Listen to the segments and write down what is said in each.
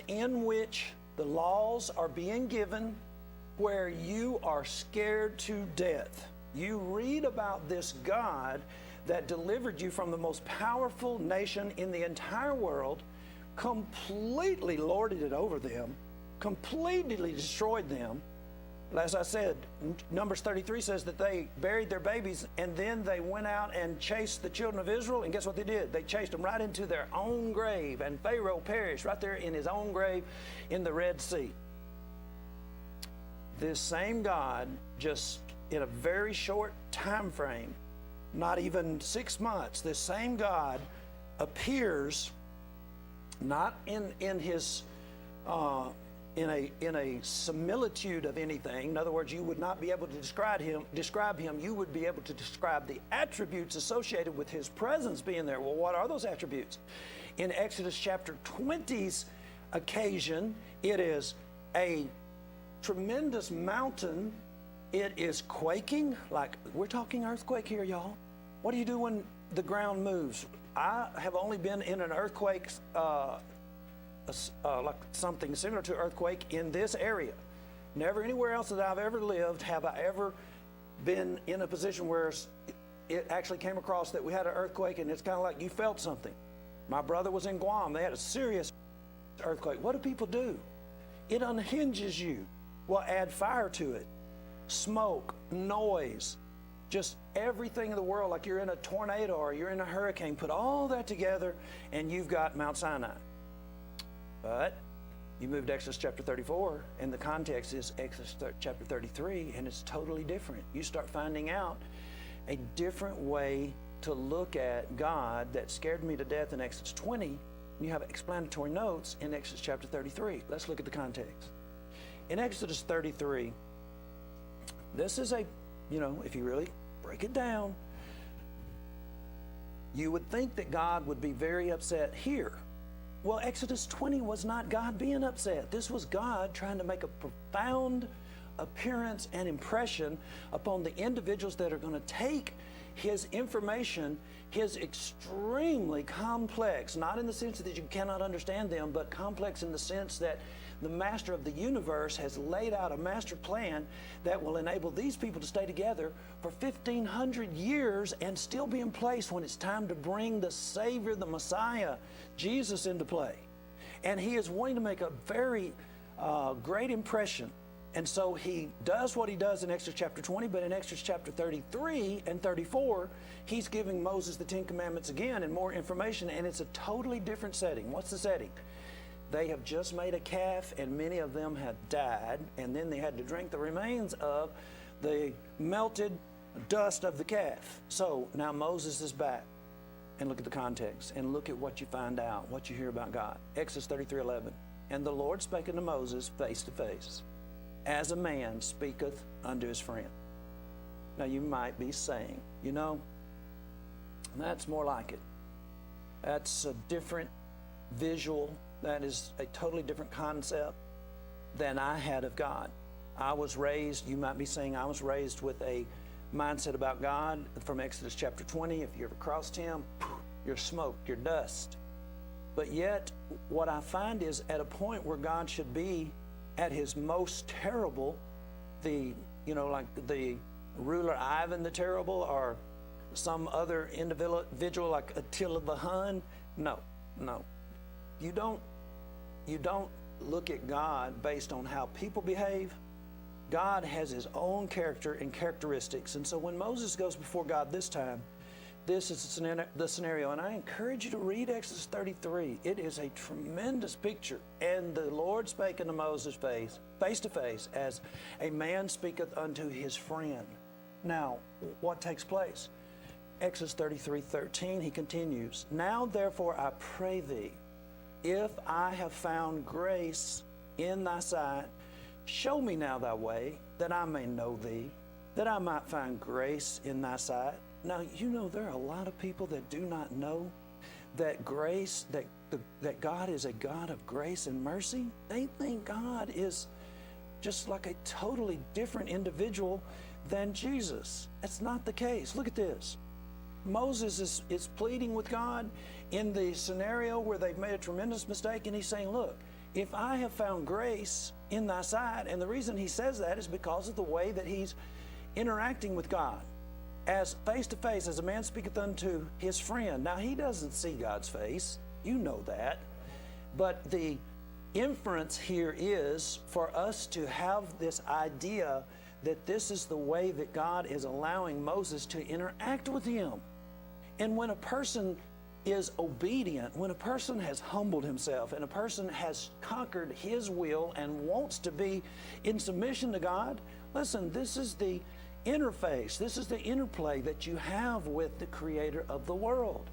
in which the laws are being given where you are scared to death. You read about this God that delivered you from the most powerful nation in the entire world, completely lorded it over them, completely destroyed them. As I said, Numbers 33 says that they buried their babies and then they went out and chased the children of Israel, and guess what they did? They chased them right into their own grave, and Pharaoh perished right there in his own grave in the Red Sea. This same God, just in a very short time frame, not even 6 months, this same God appears not in his in a similitude of anything. In other words, you would not be able to describe him. You would be able to describe the attributes associated with his presence being there. Well, what are those attributes? In Exodus chapter 20's occasion, it is a tremendous mountain. It is quaking, like we're talking earthquake here, y'all. What do you do when the ground moves? I have only been in an earthquake, like something similar to earthquake in this area. Never anywhere else that I've ever lived have I ever been in a position where it actually came across that we had an earthquake, and it's kind of like you felt something. My brother was in Guam. They had a serious earthquake. What do people do? It unhinges you. Well, add fire to it. Smoke, noise, just everything in the world, like you're in a tornado or you're in a hurricane. Put all that together and you've got Mount Sinai. But you move to Exodus chapter 34, and the context is Exodus chapter 33, and it's totally different. You start finding out a different way to look at God that scared me to death in Exodus 20, and you have explanatory notes in Exodus chapter 33. Let's look at the context. In Exodus 33, this is if you really break it down, you would think that God would be very upset here. Well, Exodus 20 was not God being upset. This was God trying to make a profound appearance and impression upon the individuals that are going to take his information, his extremely complex, not in the sense that you cannot understand them, but complex in the sense that the master of the universe has laid out a master plan that will enable these people to stay together for 1,500 years and still be in place when it's time to bring the Savior, the Messiah, Jesus, into play. And he is wanting to make a very great impression. And so he does what he does in Exodus chapter 20, but in Exodus chapter 33 and 34, he's giving Moses the Ten Commandments again and more information, and it's a totally different setting. What's the setting? They have just made a calf, and many of them have died, and then they had to drink the remains of the melted dust of the calf. So now Moses is back. And look at the context, and look at what you find out, what you hear about God. Exodus 33:11. And the Lord spake unto Moses face to face, as a man speaketh unto his friend. Now you might be saying, that's more like it. That's a different visual. That is a totally different concept than I had of God. I was raised, you might be saying, I was raised with a mindset about God from Exodus chapter 20. If you ever crossed him, you're smoke, you're dust. But yet, what I find is at a point where God should be at his most terrible, like the ruler Ivan the Terrible, or some other individual like Attila the Hun. No. You don't look at God based on how people behave. God has his own character and characteristics. And so when Moses goes before God this time, this is the scenario. And I encourage you to read Exodus 33. It is a tremendous picture. And the Lord spake unto Moses face to face, as a man speaketh unto his friend. Now, what takes place? Exodus 33:13, he continues, Now therefore I pray thee, if I have found grace in thy sight, show me now thy way, that I may know thee, that I might find grace in thy sight. Now, there are a lot of people that do not know that grace, that God is a God of grace and mercy. They think God is just like a totally different individual than Jesus. That's not the case. Look at this. Moses is pleading with God in the scenario where they've made a tremendous mistake, and he's saying, look, if I have found grace in thy sight. And the reason he says that is because of the way that he's interacting with God. As face to face, as a man speaketh unto his friend. Now, he doesn't see God's face. You know that. But the inference here is for us to have this idea that this is the way that God is allowing Moses to interact with him. And when a person is obedient, when a person has humbled himself and a person has conquered his will and wants to be in submission to God, listen, this is the interface, this is the interplay that you have with the creator of the world.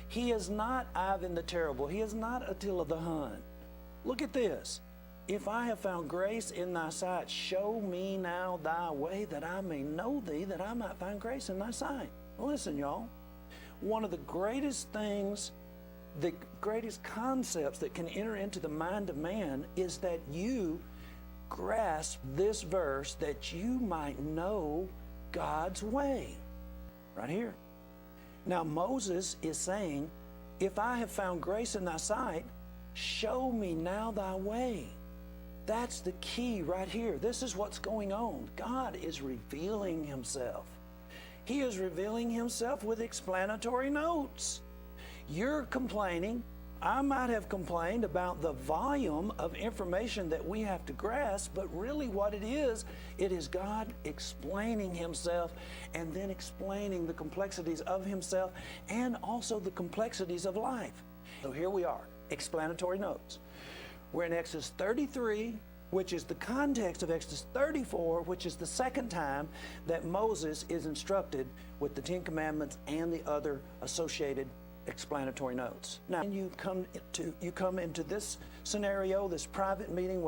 He is not Ivan the Terrible. He is not Attila the Hun. Look at this. If I have found grace in thy sight, show me now thy way, that I may know thee, that I might find grace in thy sight. Listen, y'all. One of the greatest things, the greatest concepts that can enter into the mind of man is that you grasp this verse that you might know God's way. Right here. Now Moses is saying, if I have found grace in thy sight, show me now thy way. That's the key right here. This is what's going on. God is revealing himself. He is revealing himself with explanatory notes. You're complaining. I might have complained about the volume of information that we have to grasp, but really what it is God explaining himself and then explaining the complexities of himself and also the complexities of life. So here we are, explanatory notes. We're in Exodus 33, which is the context of Exodus 34, which is the second time that Moses is instructed with the Ten Commandments and the other associated explanatory notes. Now, you come into this scenario, this private meeting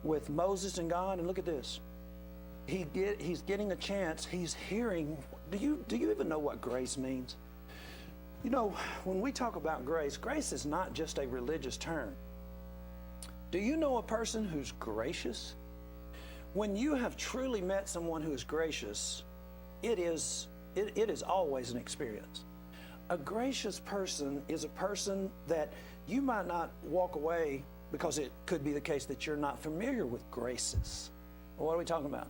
with Moses and God, and look at this. He's getting a chance. He's hearing. Do you even know what grace means? You know, when we talk about grace, grace is not just a religious term. Do you know a person who's gracious? When you have truly met someone who is gracious, it is always an experience. A gracious person is a person that you might not walk away, because it could be the case that you're not familiar with graces. Well, what are we talking about?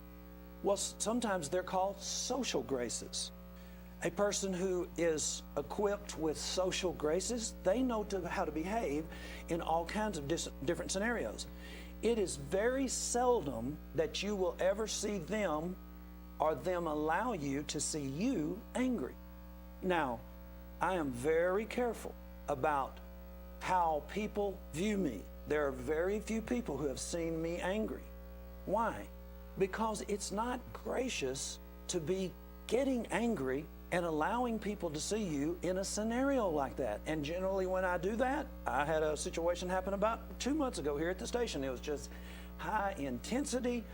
Well, sometimes they're called social graces. A person who is equipped with social graces, they know how to behave in all kinds of different scenarios. It is very seldom that you will ever see them or them allow you to see you angry. Now, I am very careful about how people view me. There are very few people who have seen me angry. Why? Because it's not gracious to be getting angry and allowing people to see you in a scenario like that. And generally when I do that, I had a situation happen about 2 months ago here at the station. It was just high intensity,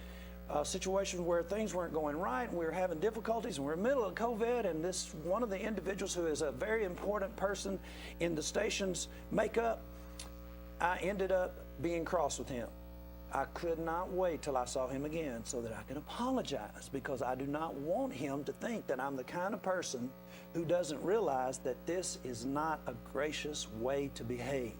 a situation where things weren't going right and we were having difficulties and we're in the middle of COVID, and this one of the individuals who is a very important person in the station's makeup, I ended up being cross with him. I could not wait till I saw him again so that I could apologize, because I do not want him to think that I'm the kind of person who doesn't realize that this is not a gracious way to behave.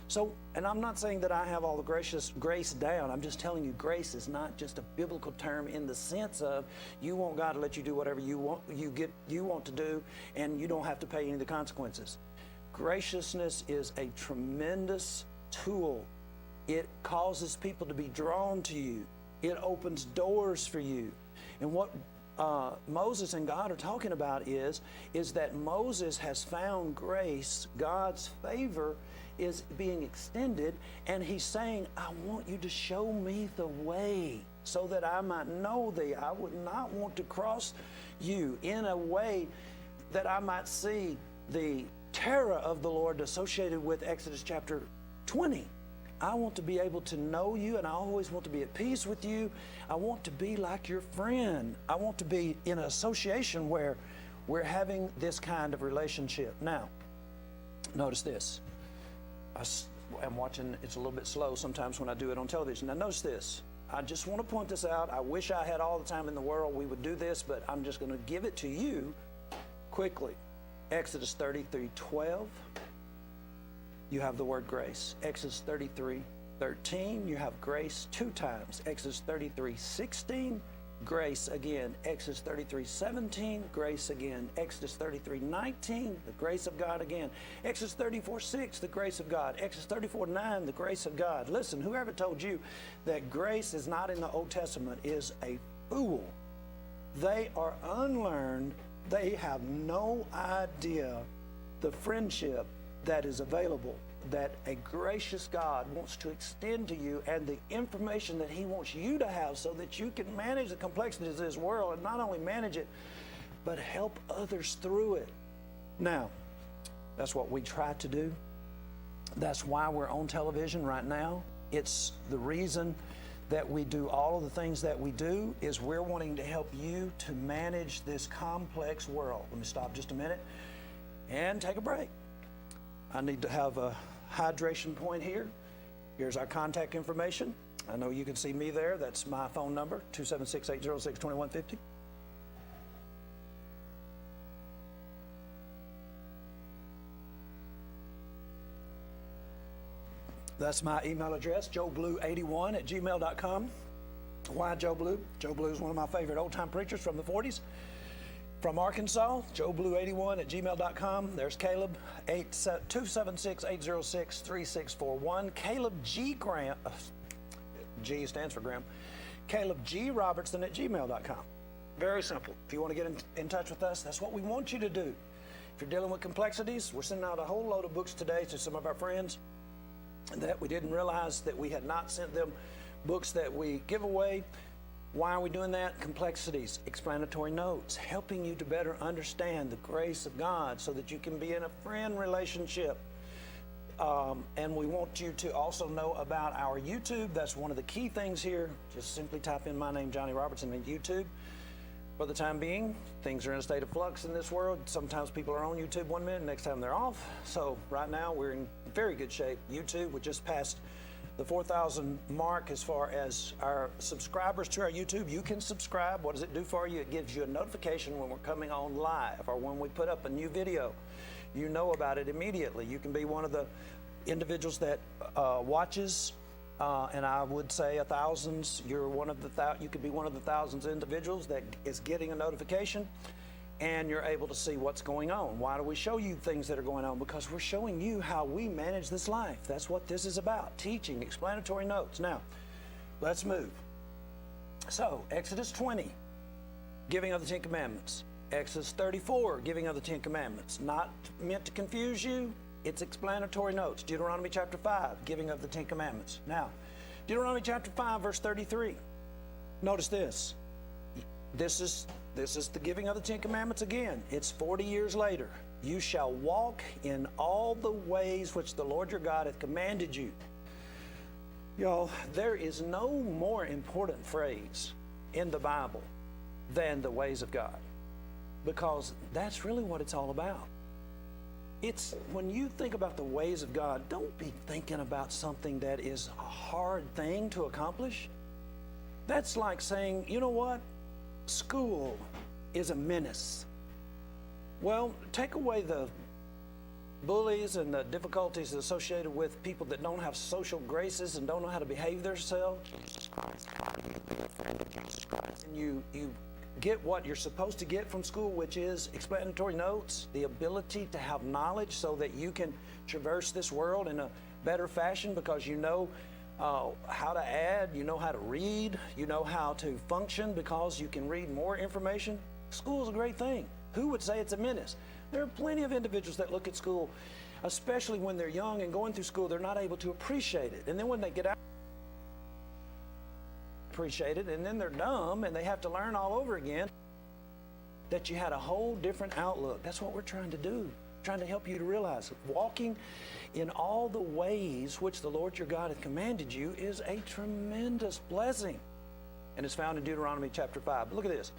So, and I'm not saying that I have all the grace down. I'm just telling you, grace is not just a biblical term in the sense of you want God to let you do whatever you want to do, and you don't have to pay any of the consequences. Graciousness is a tremendous tool. It causes people to be drawn to you. It opens doors for you. And what Moses and God are talking about is that Moses has found grace. God's favor is being extended, and he's saying, I want you to show me the way so that I might know thee. I would not want to cross you in a way that I might see the terror of the Lord associated with Exodus chapter 20. I want to be able to know you, and I always want to be at peace with you. I want to be like your friend. I want to be in an association where we're having this kind of relationship. Now, notice this. I'm watching, it's a little bit slow sometimes when I do it on television. Now notice this. I just want to point this out. I wish I had all the time in the world we would do this, but I'm just going to give it to you quickly. Exodus 33:12. You have the word grace. Exodus 33, 13, you have grace 2 times. Exodus 33:16, grace again. Exodus 33:17, grace again. Exodus 33:19, the grace of God again. Exodus 34:6, the grace of God. Exodus 34:9, the grace of God. Listen, whoever told you that grace is not in the Old Testament is a fool. They are unlearned. They have no idea the friendship that is available, that a gracious God wants to extend to you, and the information that He wants you to have so that you can manage the complexities of this world, and not only manage it, but help others through it. Now, that's what we try to do. That's why we're on television right now. It's the reason that we do all of the things that we do, is we're wanting to help you to manage this complex world. Let me stop just a minute and take a break. I need to have a hydration point here. Here's our contact information. I know you can see me there. That's my phone number, 276-806-2150. That's my email address, joeblue81@gmail.com. Why Joe Blue? Joe Blue is one of my favorite old-time preachers from the 40s. From Arkansas, joeblue81@gmail.com. There's Caleb, 276-806-3641. Caleb G. Graham, G stands for Graham. Caleb G. Robertson at gmail.com. Very simple. If you want to get in touch with us, that's what we want you to do. If you're dealing with complexities, we're sending out a whole load of books today to some of our friends that we didn't realize that we had not sent them books that we give away. Why are we doing that? Complexities, explanatory notes, helping you to better understand the grace of God so that you can be in a friend relationship. And we want you to also know about our YouTube. That's one of the key things here. Just simply type in my name, Johnny Robertson, in YouTube. For the time being, things are in a state of flux in this world. Sometimes people are on YouTube one minute, next time they're off. So right now we're in very good shape. YouTube, we just passed the 4,000 mark as far as our subscribers to our YouTube. You can subscribe. What does it do for you? It gives you a notification when we're coming on live or when we put up a new video. You know about it immediately. You can be one of the individuals that watches, and I would say thousands. You're one of the you could be one of the thousands of individuals that is getting a notification, and you're able to see what's going on. Why do we show you things that are going on? Because we're showing you how we manage this life. That's what this is about, teaching, explanatory notes. Now, let's move. So, Exodus 20, giving of the Ten Commandments. Exodus 34, giving of the Ten Commandments. Not meant to confuse you, it's explanatory notes. Deuteronomy chapter 5, giving of the Ten Commandments. Now, Deuteronomy chapter 5, verse 33. Notice this. This is the giving of the Ten Commandments again. It's 40 years later. You shall walk in all the ways which the Lord your God hath commanded you. Y'all, there is no more important phrase in the Bible than the ways of God, because that's really what it's all about. It's when you think about the ways of God, don't be thinking about something that is a hard thing to accomplish. That's like saying, you know what? School is a menace. Well, take away the bullies and the difficulties associated with people that don't have social graces and don't know how to behave themselves. And you get what you're supposed to get from school, which is explanatory notes, the ability to have knowledge so that you can traverse this world in a better fashion because you know how to add, you know how to read, you know how to function because you can read more information. School is a great thing. Who would say it's a menace? There are plenty of individuals that look at school, especially when they're young and going through school, they're not able to appreciate it. And then when they get out, appreciate it, and then they're dumb and they have to learn all over again. That you had a whole different outlook. That's what we're trying to do. Trying to help you to realize walking in all the ways which the Lord your God hath commanded you is a tremendous blessing. And it's found in Deuteronomy chapter 5. But look at this.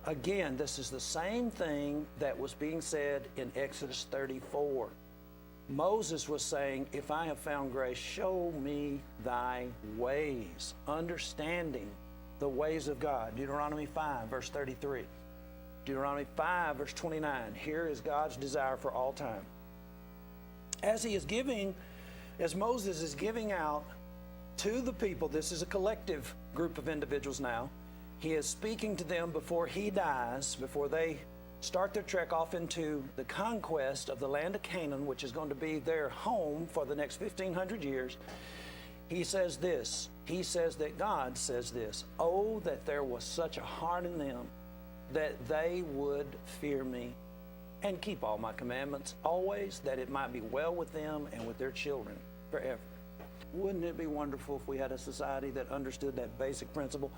Again, this is the same thing that was being said in Exodus 34. Moses was saying, if I have found grace, show me thy ways. Understanding the ways of God. Deuteronomy 5, verse 33. Deuteronomy 5, verse 29. Here is God's desire for all time. As Moses is giving out to the people. This is a collective group of individuals now. He is speaking to them before he dies, before they start their trek off into the conquest of the land of Canaan, which is going to be their home for the next 1,500 years. He says this. He says that God says this: "Oh, that there was such a heart in them, that they would fear me and keep all my commandments always, that it might be well with them and with their children forever." Wouldn't it be wonderful if we had a society that understood that basic principle?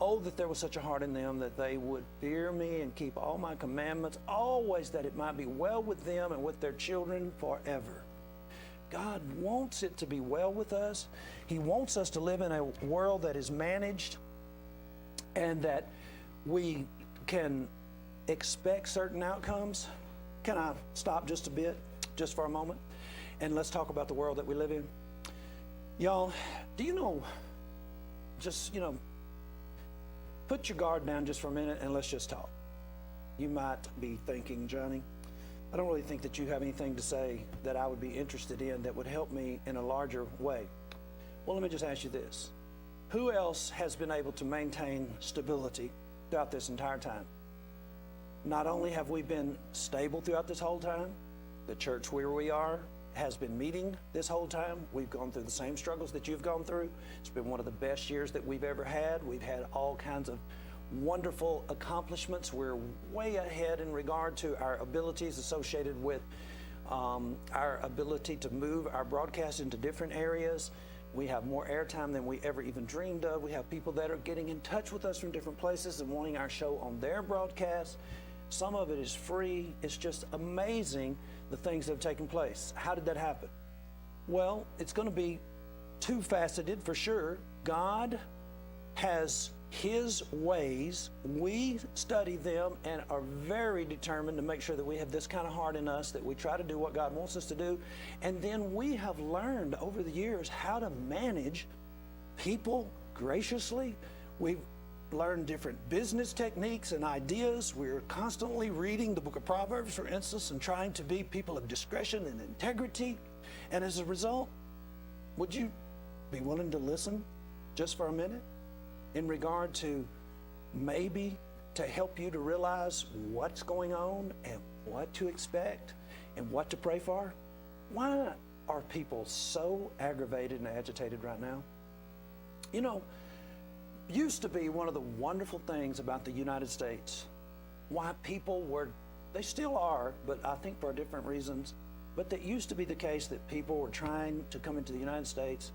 Oh, that there was such a heart in them, that they would fear me and keep all my commandments always, that it might be well with them and with their children forever. God wants it to be well with us. He wants us to live in a world that is managed and that we can expect certain outcomes. Can I stop just a bit, just for a moment? And let's talk about the world that we live in. Y'all, do you know, put your guard down just for a minute and let's just talk. You might be thinking, Johnny, I don't really think that you have anything to say that I would be interested in that would help me in a larger way. Well, let me just ask you this. Who else has been able to maintain stability throughout this entire time? Not only have we been stable throughout this whole time, the church where we are has been meeting this whole time. We've gone through the same struggles that you've gone through. It's been one of the best years that we've ever had. We've had all kinds of wonderful accomplishments. We're way ahead in regard to our abilities associated with our ability to move our broadcast into different areas. We have more airtime than we ever even dreamed of. We have people that are getting in touch with us from different places and wanting our show on their broadcast. Some of it is free. It's just amazing the things that have taken place. How did that happen? Well, it's going to be two-faceted for sure. God has His ways. We study them and are very determined to make sure that we have this kind of heart in us, that we try to do what God wants us to do. And then we have learned over the years how to manage people graciously. We've learn different business techniques and ideas. We're constantly reading the book of Proverbs, for instance, and trying to be people of discretion and integrity. And as a result, would you be willing to listen just for a minute in regard to maybe to help you to realize what's going on and what to expect and what to pray for? Why are people so aggravated and agitated right now? You know, used to be one of the wonderful things about the United States, why people were, they still are, but I think for different reasons, but that used to be the case that people were trying to come into the United States,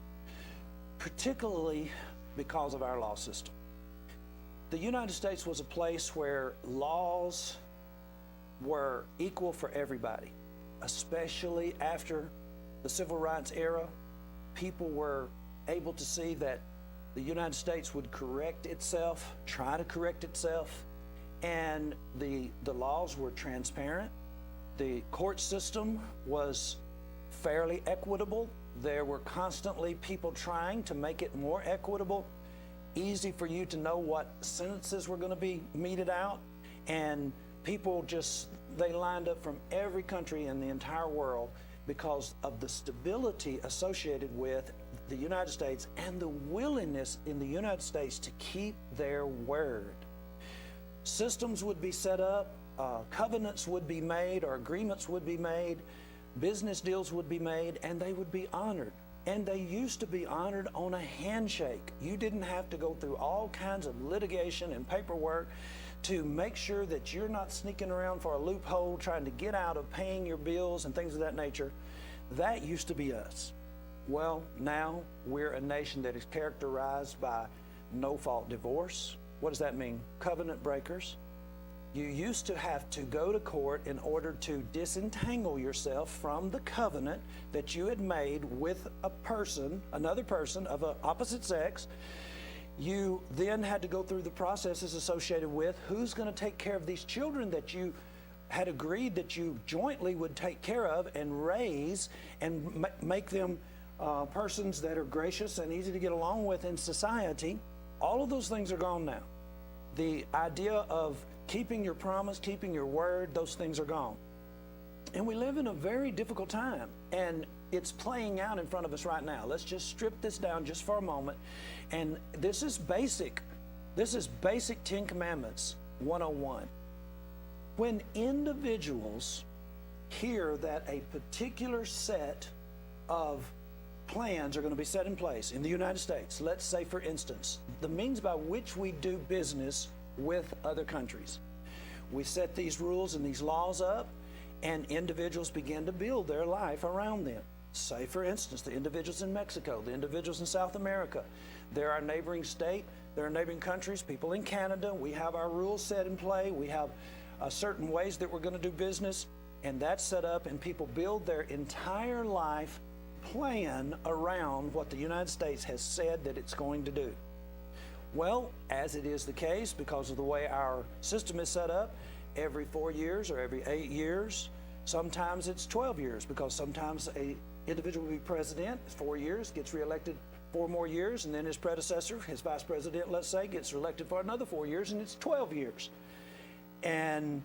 particularly because of our law system. The United States was a place where laws were equal for everybody, especially after the Civil Rights era. People were able to see that the United States would correct itself, try to correct itself, and the laws were transparent. The court system was fairly equitable. There were constantly people trying to make it more equitable, easy for you to know what sentences were going to be meted out, and people just, they lined up from every country in the entire world because of the stability associated with the United States and the willingness in the United States to keep their word. Systems would be set up, covenants would be made or agreements would be made, business deals would be made, and they would be honored. And they used to be honored on a handshake. You didn't have to go through all kinds of litigation and paperwork to make sure that you're not sneaking around for a loophole trying to get out of paying your bills and things of that nature. That used to be us. Well, now we're a nation that is characterized by no-fault divorce. What does that mean? Covenant breakers. You used to have to go to court in order to disentangle yourself from the covenant that you had made with a person, another person of an opposite sex. You then had to go through the processes associated with who's going to take care of these children that you had agreed that you jointly would take care of and raise and make them persons that are gracious and easy to get along with in society. All of those things are gone now. The idea of keeping your promise, keeping your word, those things are gone. And we live in a very difficult time. And it's playing out in front of us right now. Let's just strip this down just for a moment. And this is basic. This is basic 10 Commandments 101. When individuals hear that a particular set of plans are going to be set in place in the United States, let's say, for instance, the means by which we do business with other countries. We set these rules and these laws up, and individuals begin to build their life around them. Say, for instance, the individuals in Mexico, the individuals in South America. They're our neighboring state, they're our neighboring countries, people in Canada. We have our rules set in play. We have certain ways that we're going to do business, and that's set up, and people build their entire life plan around what the United States has said that it's going to do. Well, as it is the case, because of the way our system is set up, every 4 years or every 8 years, sometimes it's 12 years, because sometimes a individual will be president 4 years, gets reelected 4 more years, and then his predecessor, his vice president, let's say, gets reelected for another 4 years, and it's 12 years. And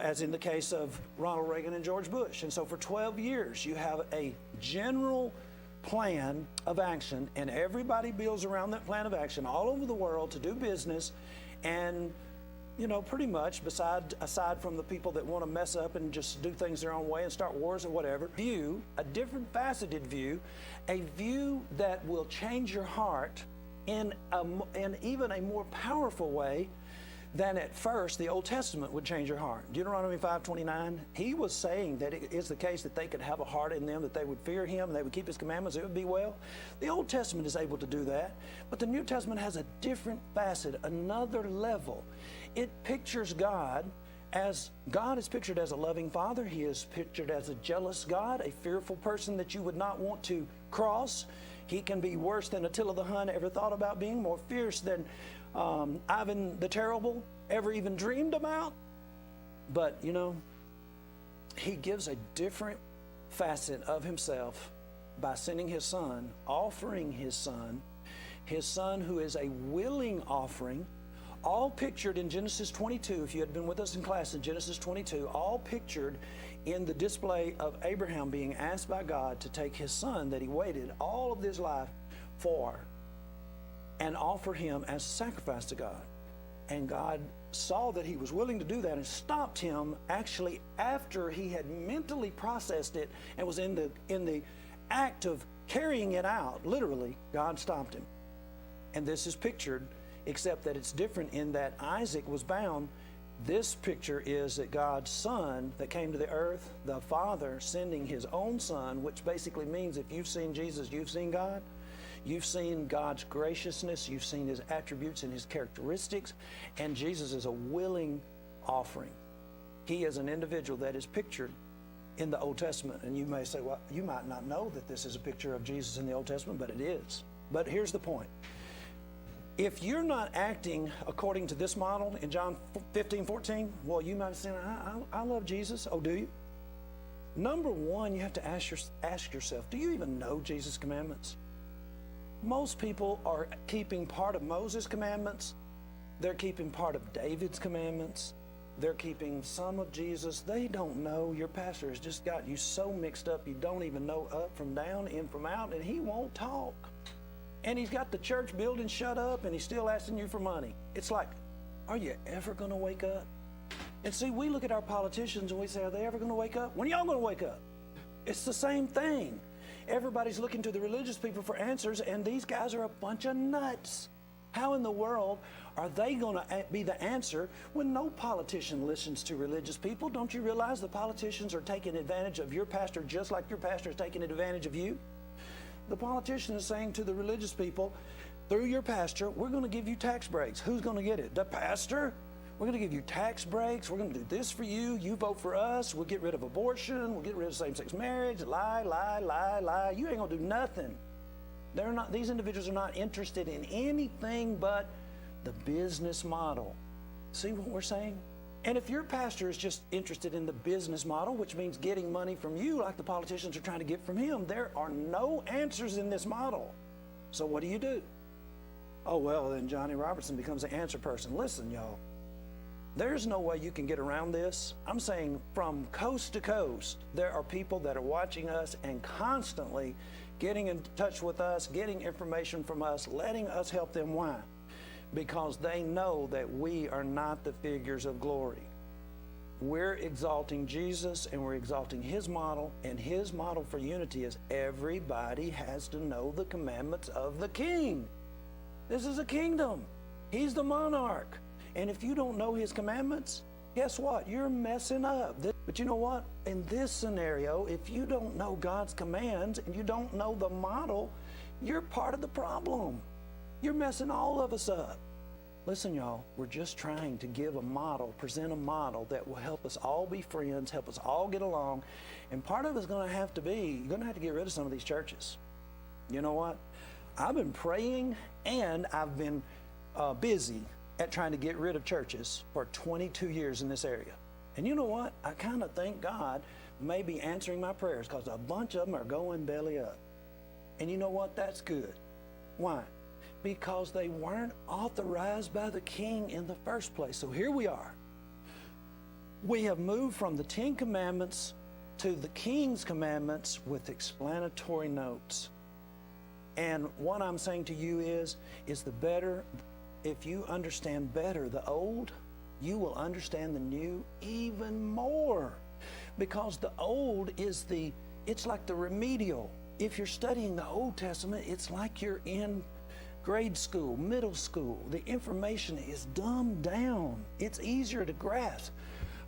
as in the case of Ronald Reagan and George Bush. And so for 12 years, you have a general plan of action, and everybody builds around that plan of action all over the world to do business. And, you know, pretty much aside from the people that want to mess up and just do things their own way and start wars or whatever, view, a different faceted view, a view that will change your heart in even a more powerful way than at first the Old Testament would change your heart. Deuteronomy 5:29, he was saying that it is the case that they could have a heart in them, that they would fear him, they would keep his commandments, it would be well. The Old Testament is able to do that, but the New Testament has a different facet, another level. It pictures God is pictured as a loving father. He is pictured as a jealous God, a fearful person that you would not want to cross. He can be worse than Attila the Hun ever thought about being, more fierce than Ivan the Terrible ever even dreamed about. But, you know, he gives a different facet of himself by sending his son, offering his son who is a willing offering, all pictured in Genesis 22. If you had been with us in class in Genesis 22, all pictured in the display of Abraham being asked by God to take his son that he waited all of his life for and offer him as a sacrifice to God. And God saw that he was willing to do that and stopped him actually after he had mentally processed it and was in the act of carrying it out. Literally, God stopped him. And this is pictured, except that it's different in that Isaac was bound. This picture is that God's son that came to the earth, the Father sending his own son, which basically means if you've seen Jesus, you've seen God. You've seen God's graciousness, you've seen his attributes and his characteristics, and Jesus is a willing offering. He is an individual that is pictured in the Old Testament. And you may say, well, you might not know that this is a picture of Jesus in the Old Testament, but it is. But here's the point. If you're not acting according to this model in John 15:14, well, you might say, I love Jesus. Oh, do you? Number one, you have to ask yourself, do you even know Jesus' commandments? Most people are keeping part of Moses' commandments. They're keeping part of David's commandments. They're keeping some of Jesus. They don't know. Your pastor has just got you so mixed up you don't even know up from down, in from out, and he won't talk. And he's got the church building shut up, and he's still asking you for money. It's like, are you ever going to wake up? And see, we look at our politicians and we say, are they ever going to wake up? When are y'all going to wake up? It's the same thing. Everybody's looking to the religious people for answers, and these guys are a bunch of nuts. How in the world are they going to be the answer when no politician listens to religious people? Don't you realize the politicians are taking advantage of your pastor just like your pastor is taking advantage of you? The politician is saying to the religious people, through your pastor, we're going to give you tax breaks. Who's going to get it? The pastor? We're going to give you tax breaks. We're going to do this for you. You vote for us. We'll get rid of abortion. We'll get rid of same-sex marriage. Lie, lie, lie, lie. You ain't going to do nothing. These individuals are not interested in anything but the business model. See what we're saying? And if your pastor is just interested in the business model, which means getting money from you like the politicians are trying to get from him, there are no answers in this model. So what do? Oh, well, then Johnny Robertson becomes the answer person. Listen, y'all. There's no way you can get around this. I'm saying from coast to coast, there are people that are watching us and constantly getting in touch with us, getting information from us, letting us help them. Why? Because they know that we are not the figures of glory. We're exalting Jesus, and we're exalting his model, and his model for unity is everybody has to know the commandments of the king. This is a kingdom. He's the monarch. And if you don't know his commandments, guess what? You're messing up. But you know what? In this scenario, if you don't know God's commands and you don't know the model, you're part of the problem. You're messing all of us up. Listen, y'all, we're just trying to give a model, present a model that will help us all be friends, help us all get along. And part of it's going to have to be, you're going to have to get rid of some of these churches. You know what? I've been praying, and I've been busy at trying to get rid of churches for 22 years in this area. And you know what? I kind of think God may be answering my prayers, because a bunch of them are going belly up. And you know what? That's good. Why? Because they weren't authorized by the king in the first place. So here we are. We have moved from the 10 commandments to the king's commandments with explanatory notes. And what I'm saying to you is the better, if you understand better the old, you will understand the new even more. Because the old is it's like the remedial. If you're studying the Old Testament, it's like you're in grade school, middle school. The information is dumbed down. It's easier to grasp.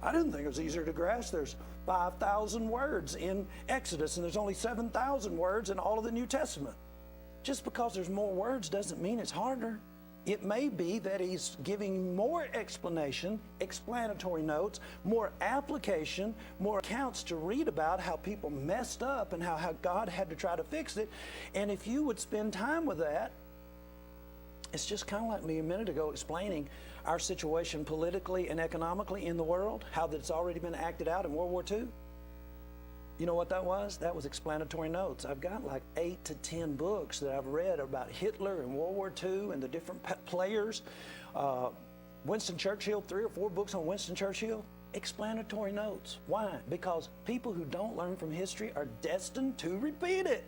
I didn't think it was easier to grasp. There's 5,000 words in Exodus, and there's only 7,000 words in all of the New Testament. Just because there's more words doesn't mean it's harder. It may be that he's giving more explanation, explanatory notes, more application, more accounts to read about how people messed up and how God had to try to fix it. And if you would spend time with that, it's just kind of like me a minute ago explaining our situation politically and economically in the world, how that's already been acted out in World War II. You know what that was? That was explanatory notes. I've got like 8 to 10 books that I've read about Hitler and World War II and the different players. Winston Churchill, 3 or 4 books on Winston Churchill. Explanatory notes. Why? Because people who don't learn from history are destined to repeat it.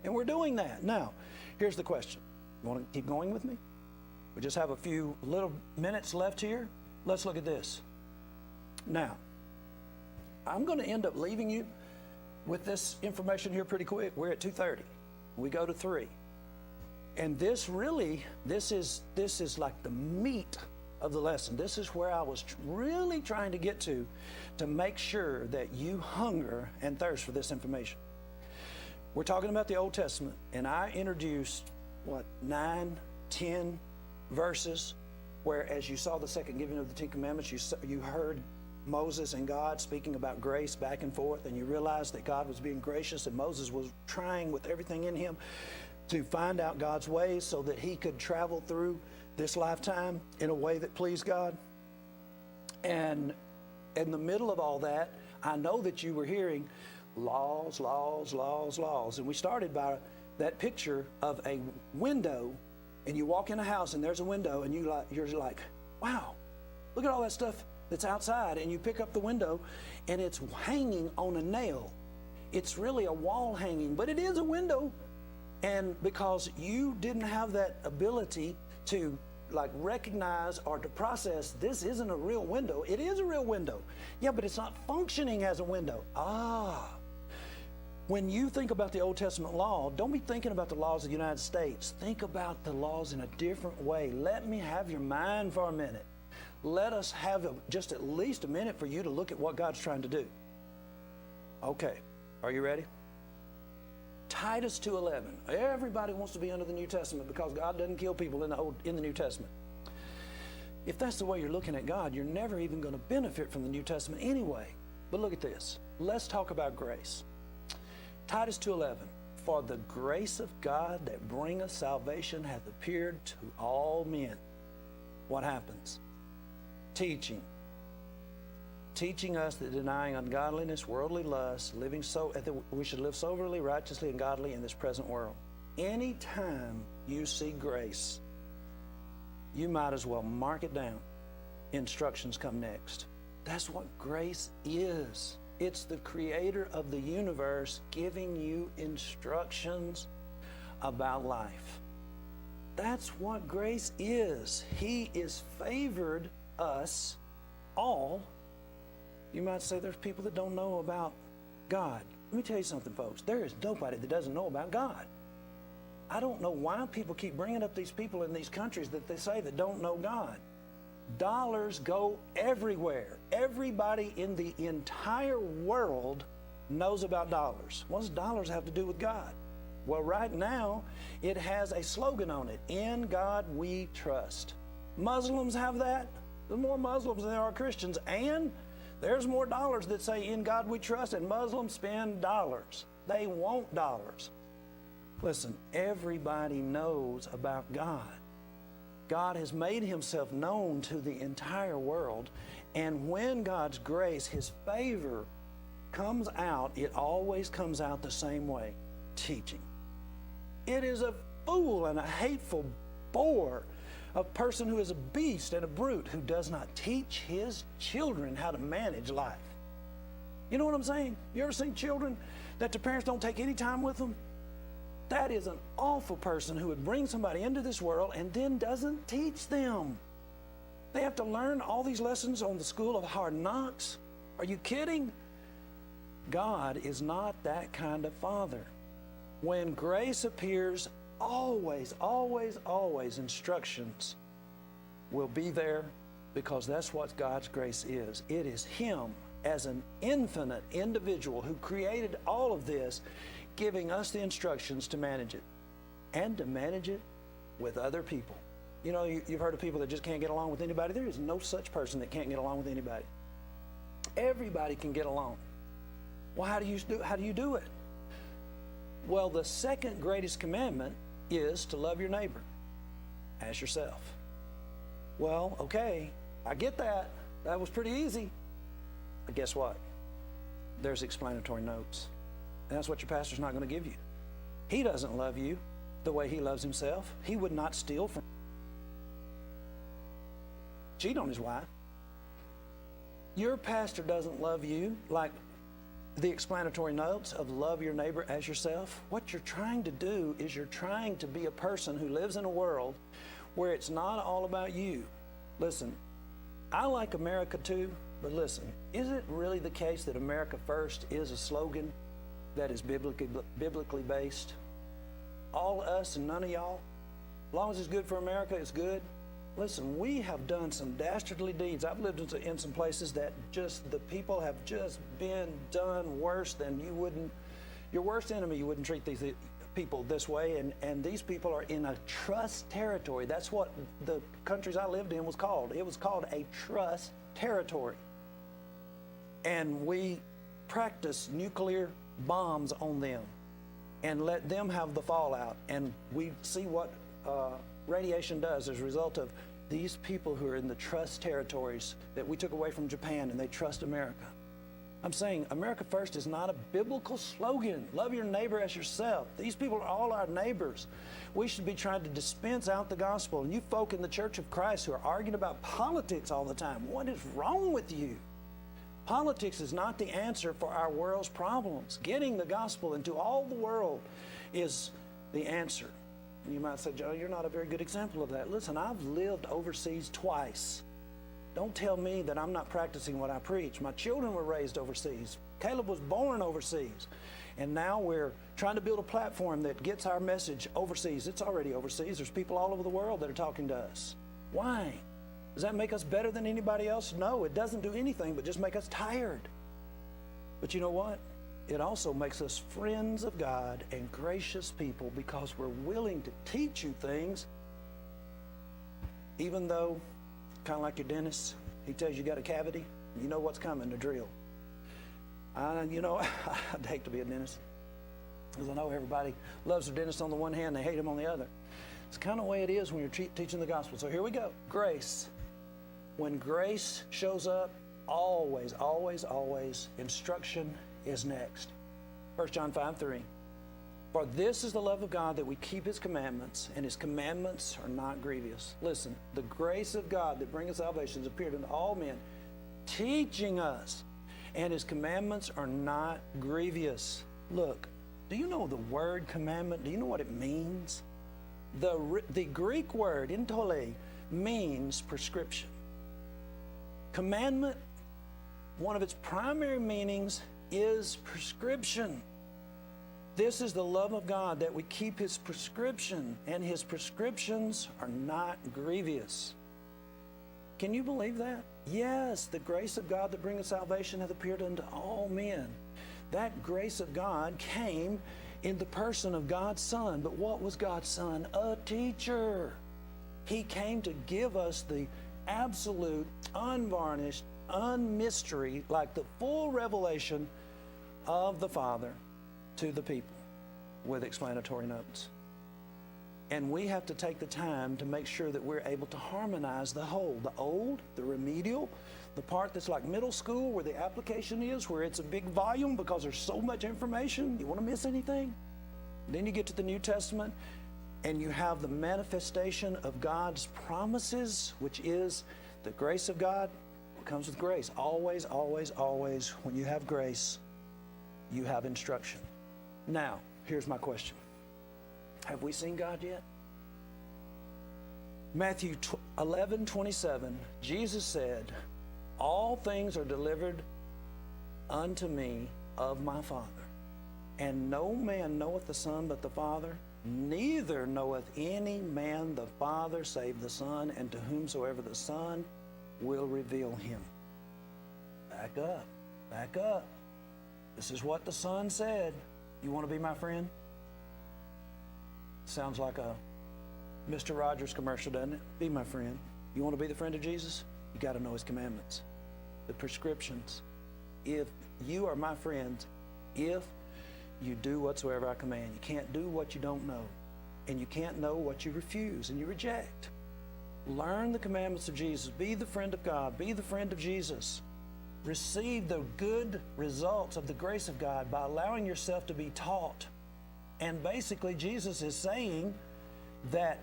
And we're doing that. Now, here's the question. You want to keep going with me? We just have a few little minutes left here. Let's look at this. Now, I'm going to end up leaving you with this information here pretty quick. We're at 2:30. We go to 3. And this is like the meat of the lesson. This is where I was really trying to get to make sure that you hunger and thirst for this information. We're talking about the Old Testament, and I introduced 9, 10 verses where, as you saw the second giving of the 10 Commandments, you heard Moses and God speaking about grace back and forth, and you realized that God was being gracious, and Moses was trying with everything in him to find out God's ways so that he could travel through this lifetime in a way that pleased God. And in the middle of all that, I know that you were hearing laws, laws, laws, laws. And we started by that picture of a window, and you walk in a house and there's a window, and you're like, wow, look at all that stuff that's outside. And you pick up the window and it's hanging on a nail. It's really a wall hanging, but it is a window. And because you didn't have that ability to recognize or to process, this isn't a real window. It is a real window. Yeah, but it's not functioning as a window. When you think about the Old Testament law, don't be thinking about the laws of the United States. Think about the laws in a different way. Let me have your mind for a minute. Let us have just at least a minute for you to look at what God's trying to do. Okay, are you ready? Titus 2:11. Everybody wants to be under the New Testament because God doesn't kill people in the New Testament. If that's the way you're looking at God, you're never even going to benefit from the New Testament anyway. But look at this. Let's talk about grace. Titus 2:11. For the grace of God that bringeth salvation hath appeared to all men. What happens? Teaching us that denying ungodliness, worldly lust, we should live soberly, righteously, and godly in this present world. Anytime you see grace, you might as well mark it down. instructions come next. That's what grace is. It's the creator of the universe giving you instructions about life. That's what grace is. He is favored us all. You might say there's people that don't know about God. Let me tell you something, folks. There is nobody that doesn't know about God. I don't know why people keep bringing up these people in these countries that they say that don't know God. Dollars go everywhere. Everybody in the entire world knows about dollars. What does dollars have to do with God? Well, right now, it has a slogan on it. In God we trust. Muslims have that. There's more Muslims than there are Christians. And there's more dollars that say in God we trust, and Muslims spend dollars. They want dollars. Listen, everybody knows about God. God has made himself known to the entire world, and when God's grace, his favor, comes out, it always comes out the same way, teaching. It is a fool and a hateful bore, a person who is a beast and a brute who does not teach his children how to manage life. You know what I'm saying? You ever seen children that the parents don't take any time with them? That is an awful person who would bring somebody into this world and then doesn't teach them. They have to learn all these lessons on the school of hard knocks. Are you kidding? God is not that kind of father. When grace appears, always, always, always instructions will be there, because that's what God's grace is. It is him as an infinite individual who created all of this, giving us the instructions to manage it, and to manage it with other people. You know, you've heard of people that just can't get along with anybody. There is no such person that can't get along with anybody. Everybody can get along. Well, how do you do it? Well, the second greatest commandment is to love your neighbor as yourself. Well, okay, I get that. That was pretty easy. But guess what? There's explanatory notes. And that's what your pastor's not going to give you. He doesn't love you the way he loves himself. He would not steal from, cheat on his wife. Your pastor doesn't love you like the explanatory notes of love your neighbor as yourself. What you're trying to do is you're trying to be a person who lives in a world where it's not all about you. Listen, I like America too, but listen, is it really the case that America First is a slogan that is biblically based? All us and none of y'all? As long as it's good for America, it's good. Listen, we have done some dastardly deeds. I've lived in some places that just, the people have just been done worse than you wouldn't, your worst enemy, you wouldn't treat these people this way. And these people are in a trust territory. That's what the countries I lived in was called. It was called a trust territory. And we practice nuclear bombs on them and let them have the fallout. And we see what radiation does as a result of these people who are in the trust territories that we took away from Japan, and they trust America. I'm saying America First is not a biblical slogan. Love your neighbor as yourself. These people are all our neighbors. We should be trying to dispense out the gospel. And you folk in the Church of Christ who are arguing about politics all the time, what is wrong with you? Politics is not the answer for our world's problems. Getting the gospel into all the world is the answer. And you might say, Joe, you're not a very good example of that. Listen, I've lived overseas twice. Don't tell me that I'm not practicing what I preach. My children were raised overseas. Caleb was born overseas. And now we're trying to build a platform that gets our message overseas. It's already overseas. There's people all over the world that are talking to us. Why? Does that make us better than anybody else? No, it doesn't do anything but just make us tired. But you know what? It also makes us friends of God and gracious people, because we're willing to teach you things, even though, kind of like your dentist, he tells you got a cavity, you know what's coming, the drill. You know, I'd hate to be a dentist, because I know everybody loves their dentist on the one hand, they hate him on the other. It's kind of the way it is when you're teaching the gospel. So here we go. Grace. When grace shows up, always, always, always, instruction is next. 1 John 5:3. For this is the love of God, that we keep his commandments, and his commandments are not grievous. Listen, the grace of God that bringeth salvation has appeared unto all men, teaching us, and his commandments are not grievous. Look, do you know the word commandment? Do you know what it means? The Greek word, entole, means prescription. Commandment, one of its primary meanings is prescription. This is the love of God, that we keep his prescription, and his prescriptions are not grievous. Can you believe that? Yes, the grace of God that bringeth salvation hath appeared unto all men. That grace of God came in the person of God's Son. But what was God's Son? A teacher. He came to give us the absolute, unvarnished, unmystery, like the full revelation of the Father to the people with explanatory notes. And we have to take the time to make sure that we're able to harmonize the whole, the old, the remedial, the part that's like middle school where the application is, where it's a big volume because there's so much information. You want to miss anything? Then you get to the New Testament and you have the manifestation of God's promises, which is the grace of God. It comes with grace. Always, always, always, when you have grace, you have instruction. Now, here's my question. Have we seen God yet? Matthew 11:27, Jesus said, all things are delivered unto me of my Father. And no man knoweth the Son but the Father, neither knoweth any man the Father save the Son, and to whomsoever the Son will reveal him. Back up, back up. This is what the Son said. You want to be my friend? Sounds like a Mr. Rogers commercial, doesn't it? Be my friend. You want to be the friend of Jesus? You got to know his commandments, the prescriptions. If you are my friend, if you do whatsoever I command. You can't do what you don't know, and you can't know what you refuse and you reject. Learn the commandments of Jesus. Be the friend of God. Be the friend of Jesus. Receive the good results of the grace of God by allowing yourself to be taught. And basically, Jesus is saying that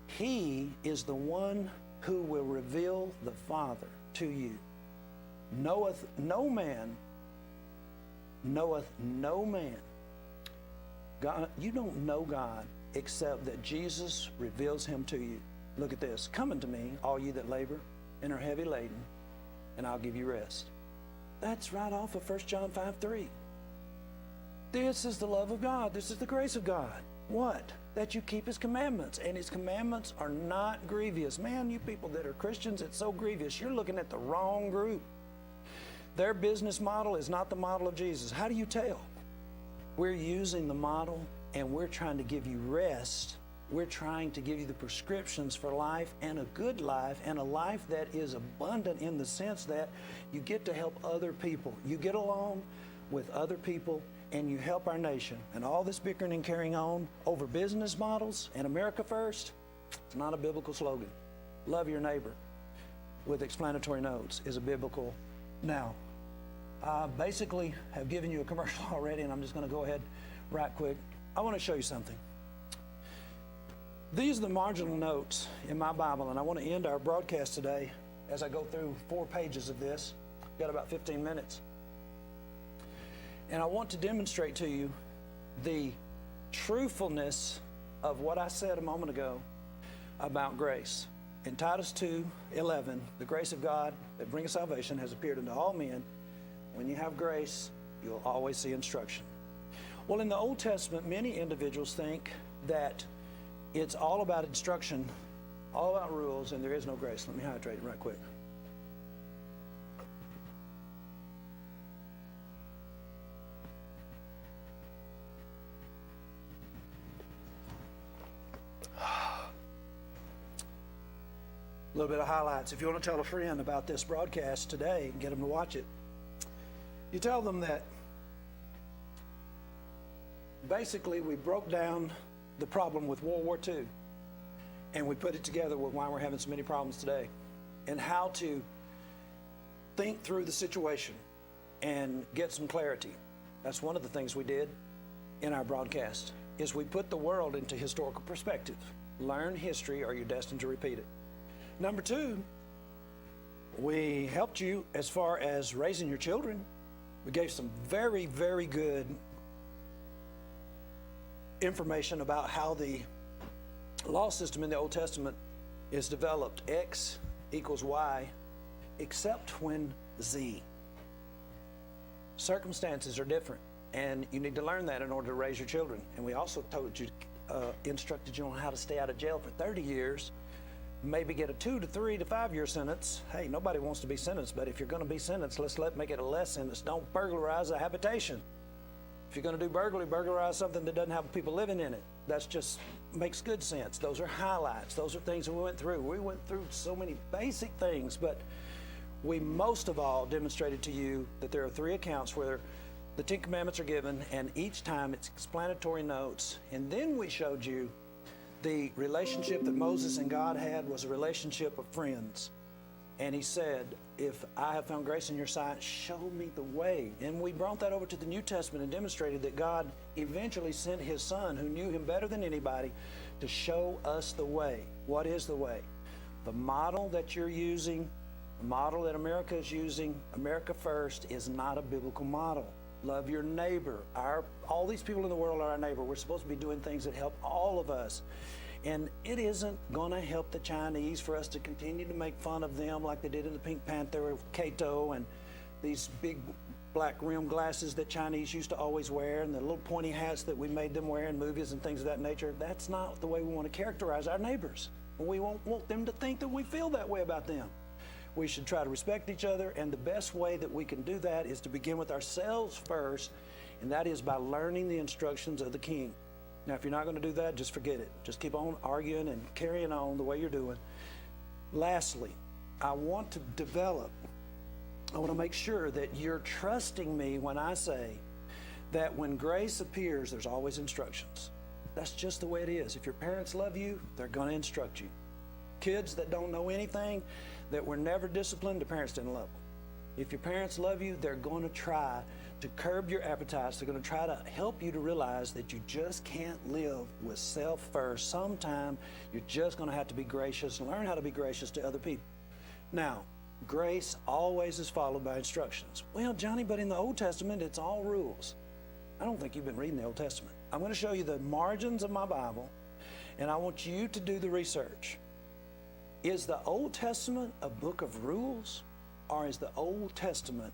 he is the one who will reveal the Father to you. Knoweth no man. God, you don't know God except that Jesus reveals him to you. Look at this. Come unto me, all ye that labor and are heavy laden, and I'll give you rest. That's right off of 1 John 5:3. This is the love of God. This is the grace of God. What? That you keep his commandments, and his commandments are not grievous. Man, you people that are Christians, it's so grievous. You're looking at the wrong group. Their business model is not the model of Jesus. How do you tell? We're using the model, and we're trying to give you rest. We're trying to give you the prescriptions for life, and a good life, and a life that is abundant in the sense that you get to help other people. You get along with other people, and you help our nation. And all this bickering and carrying on over business models and America first, it's not a biblical slogan. Love your neighbor with explanatory notes is a biblical. Now, I basically have given you a commercial already, and I'm just going to go ahead right quick. I want to show you something. These are the marginal notes in my Bible, and I want to end our broadcast today as I go through 4 pages of this. I've got about 15 minutes. And I want to demonstrate to you the truthfulness of what I said a moment ago about grace. In Titus 2:11, the grace of God that bringeth salvation has appeared unto all men. When you have grace, you'll always see instruction. Well, in the Old Testament, many individuals think that it's all about instruction, all about rules, and there is no grace. Let me hydrate right quick. A little bit of highlights. If you want to tell a friend about this broadcast today and get them to watch it, you tell them that basically we broke down the problem with World War II, and we put it together with why we're having so many problems today, and how to think through the situation and get some clarity. That's one of the things we did in our broadcast. is we put the world into historical perspective. Learn history or you're destined to repeat it. Number two, we helped you as far as raising your children. We gave some very, very good information about how the law system in the Old Testament is developed. X equals Y, except when Z. Circumstances are different, and you need to learn that in order to raise your children. And we also told you, instructed you on how to stay out of jail for 30 years, maybe get a 2 to 3 to 5 year sentence. Hey, nobody wants to be sentenced, but if you're going to be sentenced, make it a less sentence. Don't burglarize a habitation. If you're going to do burglary, burglarize something that doesn't have people living in it. That's just makes good sense. Those are highlights. Those are things that we went through. We went through so many basic things, but we most of all demonstrated to you that there are 3 accounts where the 10 Commandments are given, and each time it's explanatory notes. And then we showed you the relationship that Moses and God had was a relationship of friends. And he said, if I have found grace in your sight, show me the way. And we brought that over to the New Testament and demonstrated that God eventually sent his son, who knew him better than anybody, to show us the way. What is the way? The model that you're using, the model that America is using, America First, is not a biblical model. Love your neighbor. All these people in the world are our neighbor. We're supposed to be doing things that help all of us. And it isn't going to help the Chinese for us to continue to make fun of them like they did in the Pink Panther of Kato and these big black rim glasses that Chinese used to always wear and the little pointy hats that we made them wear in movies and things of that nature. That's not the way we want to characterize our neighbors. We won't want them to think that we feel that way about them. We should try to respect each other, and the best way that we can do that is to begin with ourselves first, and that is by learning the instructions of the King. Now, if you're not going to do that, just forget it. Just keep on arguing and carrying on the way you're doing. Lastly, I want to make sure that you're trusting me when I say that when grace appears, there's always instructions. That's just the way it is. If your parents love you, they're going to instruct you. Kids that don't know anything, that were never disciplined, the parents didn't love them. If your parents love you, they're going to try to curb your appetites. They're going to try to help you to realize that you just can't live with self first. Sometime you're just going to have to be gracious and learn how to be gracious to other people. Now, grace always is followed by instructions. Well, Johnny, but in the Old Testament, it's all rules. I don't think you've been reading the Old Testament. I'm going to show you the margins of my Bible, and I want you to do the research. Is the Old Testament a book of rules, or is the Old Testament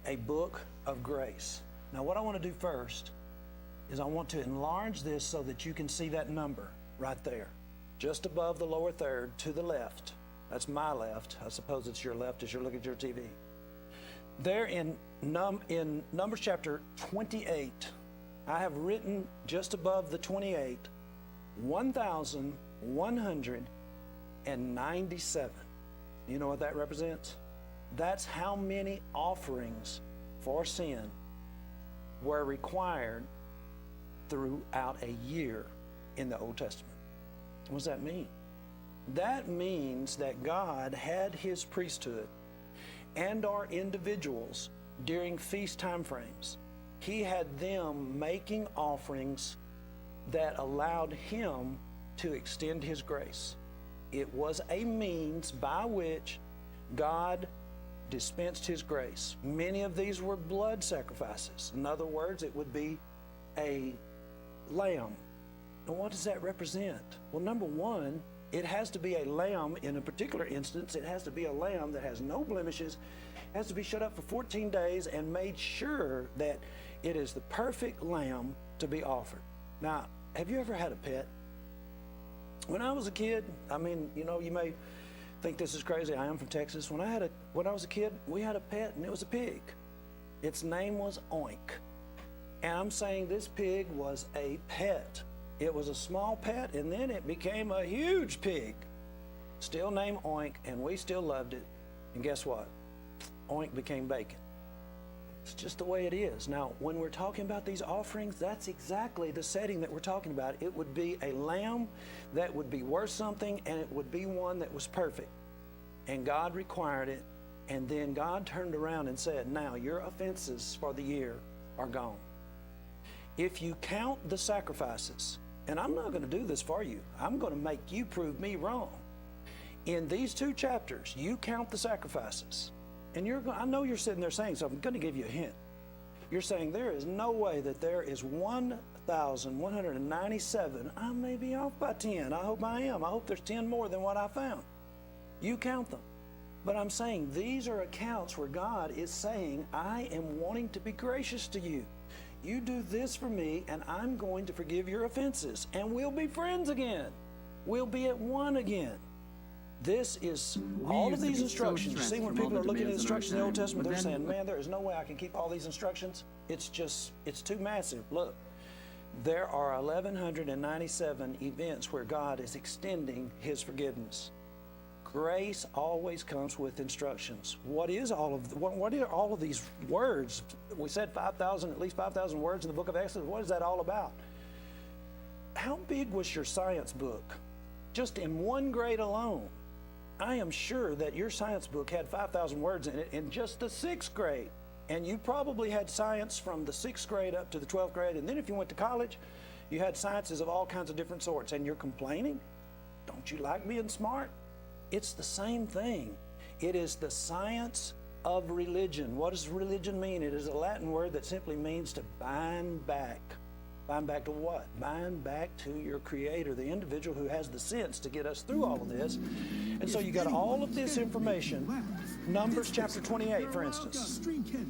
a book of grace? Now, what I want to do first is I want to enlarge this so that you can see that number right there, just above the lower third to the left. That's my left. I suppose it's your left as you're looking at your TV. There in Numbers chapter 28, I have written just above the 28, 1,197. You know what that represents? That's how many offerings for sin were required throughout a year in the Old Testament. What does that mean? That means that God had his priesthood and our individuals during feast time frames. He had them making offerings that allowed him to extend his grace. It was a means by which God dispensed his grace. Many of these were blood sacrifices. In other words, it would be a lamb. And what does that represent? Well, number one, it has to be a lamb. In a particular instance, it has to be a lamb that has no blemishes, has to be shut up for 14 days and made sure that it is the perfect lamb to be offered. Now, have you ever had a pet? When I was a kid, I mean, you know, you may think this is crazy. I am from Texas. When I was a kid, we had a pet, and it was a pig. Its name was Oink. And I'm saying this pig was a pet. It was a small pet, and then it became a huge pig. Still named Oink, and we still loved it. And guess what? Oink became bacon. It's just the way it is. Now, when we're talking about these offerings, that's exactly the setting that we're talking about. It would be a lamb that would be worth something, and it would be one that was perfect. And God required it, and then God turned around and said, now your offenses for the year are gone. If you count the sacrifices, and I'm not going to do this for you, I'm going to make you prove me wrong. In these 2 chapters, you count the sacrifices, and I know you're sitting there saying, so I'm going to give you a hint. You're saying there is no way that there is 1,197. I may be off by 10. I hope I am. I hope there's 10 more than what I found. You count them. But I'm saying these are accounts where God is saying, I am wanting to be gracious to you. You do this for me, and I'm going to forgive your offenses, and we'll be friends again. We'll be at one again. This is all of these instructions. You see, when people are looking at instructions in the Old Testament, they're saying, man, there is no way I can keep all these instructions. It's too massive. Look, there are 1,197 events where God is extending his forgiveness. Grace always comes with instructions. What are all of these words? We said 5,000, at least 5,000 words in the book of Exodus. What is that all about? How big was your science book? Just in 1 grade alone, I am sure that your science book had 5,000 words in it in just the 6th grade. And you probably had science from the 6th grade up to the 12th grade. And then if you went to college, you had sciences of all kinds of different sorts. And you're complaining? Don't you like being smart? It's the same thing. It is the science of religion. What does religion mean? It is a Latin word that simply means to bind back. Bind back to what? Bind back to your Creator, the individual who has the sense to get us through all of this. And so you got all of this information. Numbers chapter 28, for instance.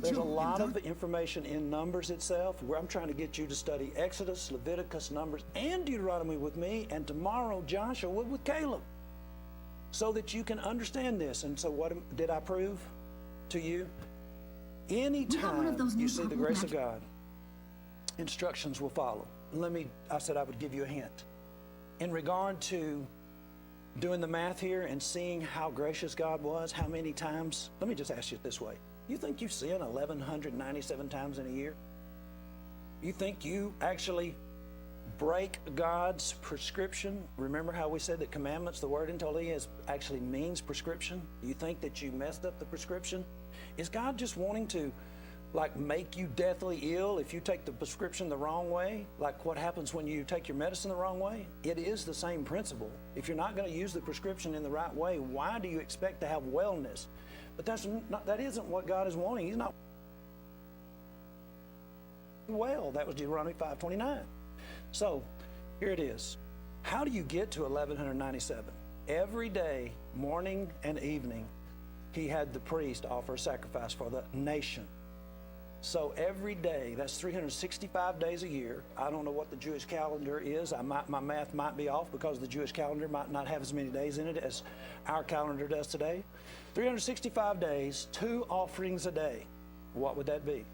There's a lot of information in Numbers itself, where I'm trying to get you to study Exodus, Leviticus, Numbers, and Deuteronomy with me, and tomorrow Joshua with Caleb, so that you can understand this. And so what did I prove to you? Anytime you see the grace of God, instructions will follow. I said I would give you a hint. In regard to doing the math here and seeing how gracious God was, how many times, let me just ask you it this way. You think you sin 1,197 times in a year? You think you actually break God's prescription? Remember how we said that commandments, the word entoli, actually means prescription? Do you think that you messed up the prescription? Is God just wanting to make you deathly ill if you take the prescription the wrong way? Like what happens when you take your medicine the wrong way? It is the same principle. If you're not going to use the prescription in the right way, why do you expect to have wellness? But that isn't what God is wanting. He's not well. That was Deuteronomy 5:29. So here it is. How do you get to 1,197? Every day, morning and evening, he had the priest offer a sacrifice for the nation. So every day, that's 365 days a year. I don't know what the Jewish calendar is. My math might be off because the Jewish calendar might not have as many days in it as our calendar does today. 365 days, 2 offerings a day. What would that be?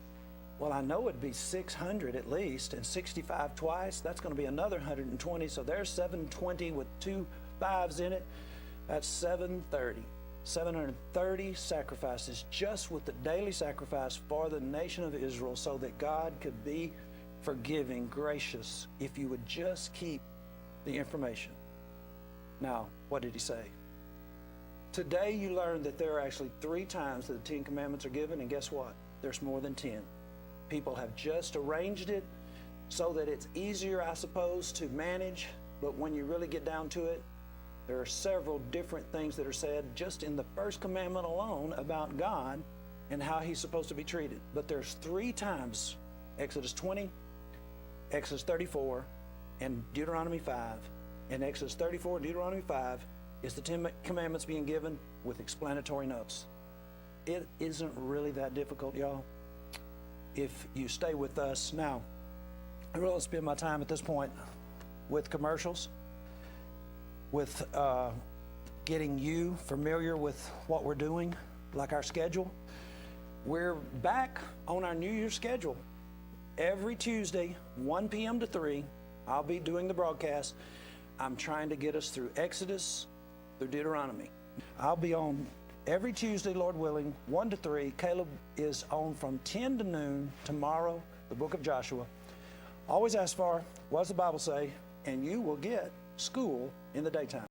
Well, I know it'd be 600 at least, and 65 twice. That's going to be another 120. So there's 720 with 2 5s in it. That's 730. 730 sacrifices just with the daily sacrifice for the nation of Israel, so that God could be forgiving, gracious, if you would just keep the information. Now, what did he say? Today you learned that there are actually 3 times that the 10 Commandments are given, and guess what? There's more than 10. People have just arranged it so that it's easier, I suppose, to manage, but when you really get down to it, there are several different things that are said just in the first commandment alone about God and how he's supposed to be treated. But there's 3 times, Exodus 20, Exodus 34, and Deuteronomy 5. In Exodus 34 and Deuteronomy 5 is the 10 commandments being given with explanatory notes. It isn't really that difficult, y'all, if you stay with us. Now, I really spend my time at this point with commercials, with getting you familiar with what we're doing, like our schedule. We're back on our New Year's schedule. Every Tuesday, 1 p.m. to 3, I'll be doing the broadcast. I'm trying to get us through Exodus, through Deuteronomy. I'll be on every Tuesday, Lord willing, 1 to 3. Caleb is on from 10 to noon tomorrow, the book of Joshua. Always ask for, what does the Bible say? And you will get school in the daytime.